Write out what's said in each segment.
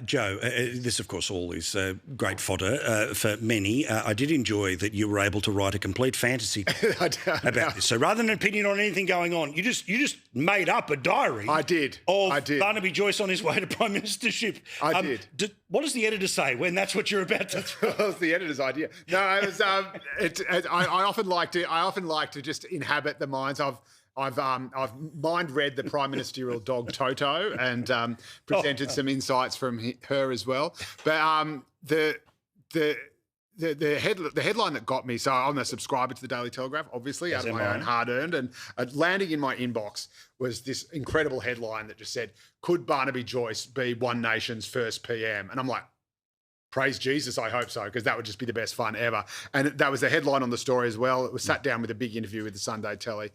Joe, this, of course, all is great fodder for many. I did enjoy that you were able to write a complete fantasy about this. So rather than an opinion on anything going on, you just made up a diary. I did. Barnaby Joyce on his way to Prime Ministership. I did. What does the editor say when that's what you're about to? That was the editor's idea. No, it was. I often like to just inhabit the minds of. I've mind read the Prime Ministerial dog Toto and presented some insights from her as well. But the headline that got me, so I'm a subscriber to the Daily Telegraph, obviously, out of my own hard-earned, and landing in my inbox was this incredible headline that just said, "Could Barnaby Joyce be One Nation's first PM?" And I'm like, praise Jesus, I hope so, because that would just be the best fun ever. And that was the headline on the story as well. It was sat down with a big interview with the Sunday Telly.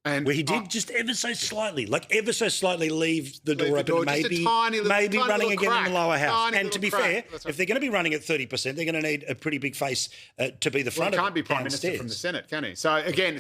And where he did just ever so slightly leave the door open, maybe tiny running again crack, in the lower house. And to be fair, right. if they're going to be running at 30%, they're going to need a pretty big face to be the front of it. He can't be Prime Minister from the Senate, can he? So again,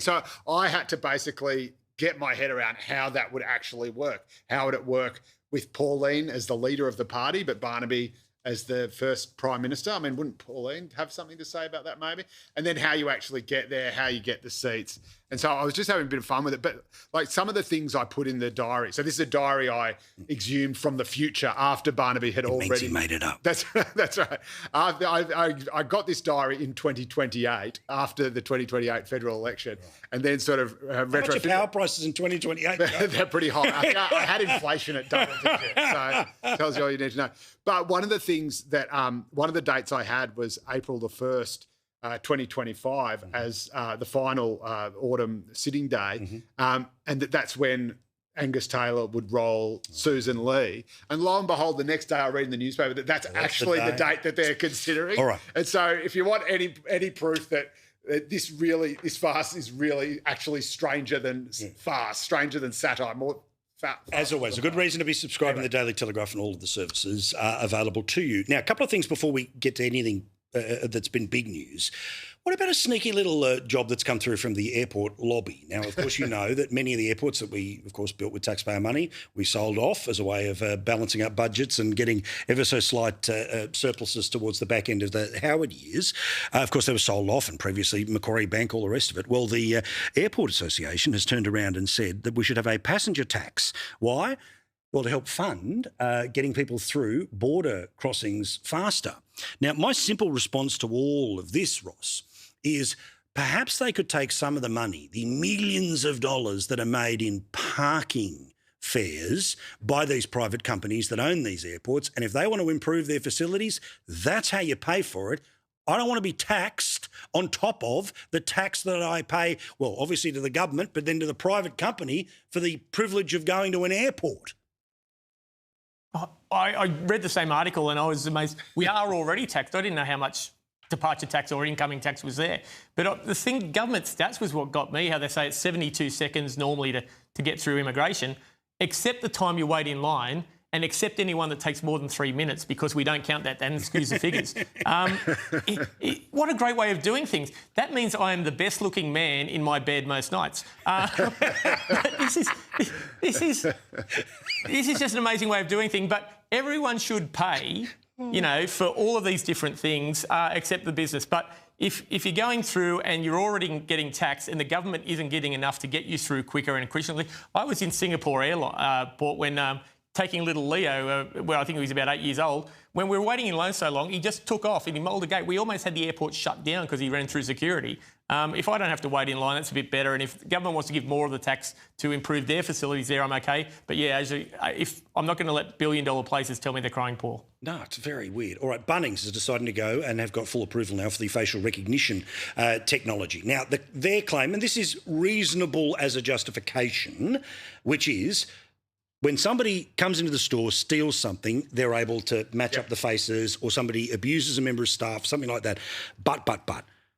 I had to basically get my head around how that would actually work. How would it work with Pauline as the leader of the party, but Barnaby as the first Prime Minister? I mean, wouldn't Pauline have something to say about that maybe? And then how you actually get there, how you get the seats. And so I was just having a bit of fun with it. But like some of the things I put in the diary. So this is a diary I exhumed from the future after Barnaby had already made it up. That's right. I got this diary in 2028 after the 2028 federal election, and then sort of retrofit. How much are power prices in 2028? They're pretty high. I had inflation at double digits, so tells you all you need to know. But one of the things that one of the dates I had was April the 1st. 2025 as the final autumn sitting day, and that's when Angus Taylor would roll Susan Lee. And lo and behold, the next day I read in the newspaper that that's actually the date that they're considering. All right. And so if you want any proof that this farce is really actually stranger than farce, stranger than satire, more as always, a good reason to be subscribing to the Daily Telegraph, and all of the services are available to you. Now, a couple of things before we get to anything that's been big news. What about a sneaky little job that's come through from the airport lobby? Now, of course, you know that many of the airports that we, of course, built with taxpayer money, we sold off as a way of balancing up budgets and getting ever so slight surpluses towards the back end of the Howard years. Of course, they were sold off, and previously Macquarie Bank, all the rest of it. Well, the Airport Association has turned around and said that we should have a passenger tax. Why? Well, to help fund getting people through border crossings faster. Now, my simple response to all of this, Ross, is perhaps they could take some of the money, the millions of dollars that are made in parking fares by these private companies that own these airports, and if they want to improve their facilities, that's how you pay for it. I don't want to be taxed on top of the tax that I pay, well, obviously to the government, but then to the private company for the privilege of going to an airport. I read the same article and I was amazed. We are already taxed. I didn't know how much departure tax or incoming tax was there. But the thing, government stats was what got me, how they say it's 72 seconds normally to get through immigration, except the time you wait in line and accept anyone that takes more than 3 minutes because we don't count that and skews the figures. What a great way of doing things. That means I am the best looking man in my bed most nights. This is just an amazing way of doing things, but everyone should pay, you know, for all of these different things except the business. But if you're going through and you're already getting taxed and the government isn't getting enough to get you through quicker and efficiently. I was in Singapore airport when taking little Leo, I think he was about 8 years old. When we were waiting in line so long, he just took off and he mulled a gate. We almost had the airport shut down because he ran through security. If I don't have to wait in line, that's a bit better. And if the government wants to give more of the tax to improve their facilities there, I'm okay. But yeah, if I'm not going to let billion-dollar places tell me they're crying poor. No, it's very weird. All right, Bunnings is deciding to go and have got full approval now for the facial recognition technology. Now, their claim, and this is reasonable as a justification, which is when somebody comes into the store, steals something, they're able to match up the faces, or somebody abuses a member of staff, something like that. But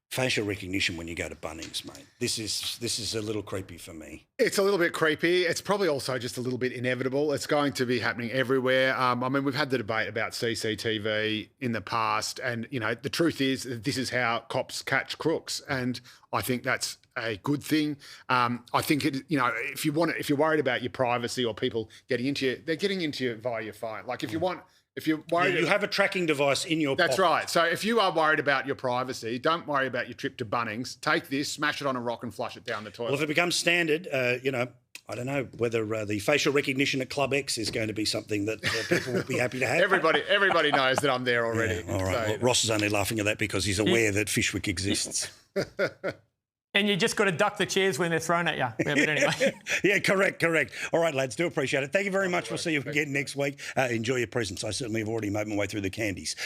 facial recognition when you go to Bunnings, mate. This is a little creepy for me. It's a little bit creepy. It's probably also just a little bit inevitable. It's going to be happening everywhere. I mean, we've had the debate about CCTV in the past, and you know, the truth is that this is how cops catch crooks, and I think that's a good thing. I think if you're worried about your privacy or people getting into you, they're getting into you via your phone. Like if you want If you're worried, you have a tracking device in your that's pocket. right. So if you are worried about your privacy, don't worry about your trip to Bunnings. Take this, smash it on a rock and flush it down the toilet. Well, if it becomes standard, I don't know whether the facial recognition at Club X is going to be something that people will be happy to have. Everybody knows that I'm there already. Yeah, all right. So, Well, Ross is only laughing at that because he's aware that Fishwick exists. And you just got to duck the chairs when they're thrown at you. Yeah, but anyway. Yeah, correct. All right, lads, do appreciate it. Thank you very much. We'll see you again next week. Enjoy your presents. I certainly have already made my way through the candies.